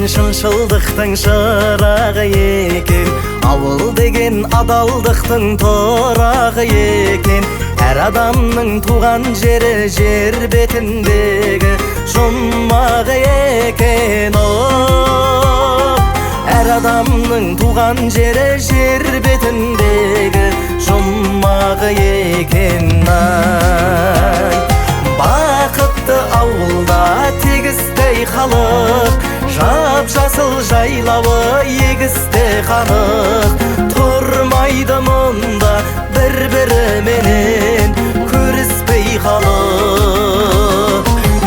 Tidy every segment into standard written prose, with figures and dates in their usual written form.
шыншылдықтың шырағы екен, ауыл деген адалдықтың торағы екен. Әр адамның туған жері жер бетіндегі жұмағы екен. Әр адамның туған жері жер бетіндегі жұмағы екен. Бақытты ауылда тегістей халық, жап-жасыл жайлауы егісте қанық. Тұрмайды мұнда бір-біріменен көріспей халық.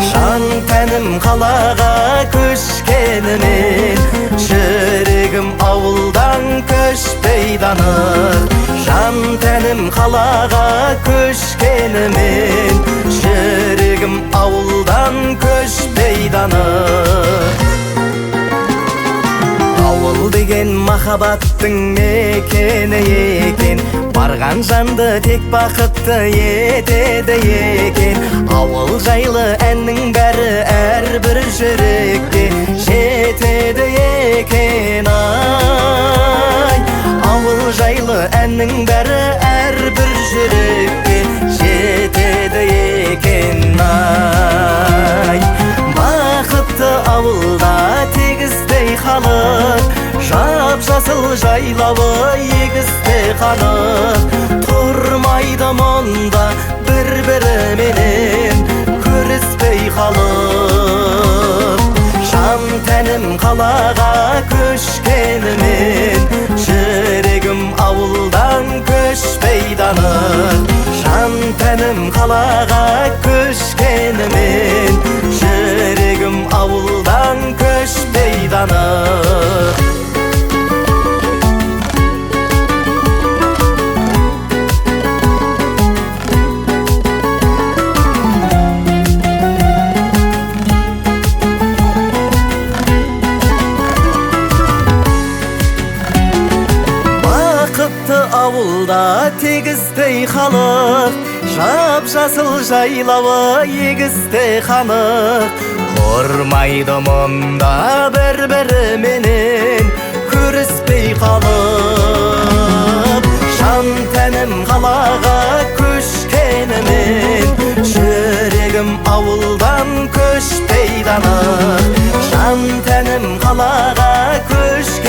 Жан тәнім қалаға көшкенімен, жүрегім ауылдан көшпей данық. Жан тәнім қалаға көшкенімен, жүрегім ауылдан көшпей данық. Ауыл деген махаббаттың мекені екен, барған жанды тек бақытты етеді екен. Ауыл жайлы әннің бәрі әрбір жүрекке жетеді екен. Ауыл жайлы әннің бәрі әрбір жүрекке жетеді екен. Бақытты ауылда тегістей халық, жап-жасыл жайлауы егісте қанық. Тұрмайды мұнда бір-біріменен көріспей халық. Жан тәнім қалаға көшкенімен, жүрегім ауылдан көшпей данық. Жан тәнім қалаға көшкенімен, жүрегім ауылдан көшпей данық. Бақытты ауылда тегістей халық, жап-жасыл жайлауы егісте қанық. Тұрмайды мұнда бір-біріменен көріспей қалып. Жан тәнім қалаға көшкенімен, жүрегім ауылдан көшпей данық. Жан тәнім қалаға көшкенімен,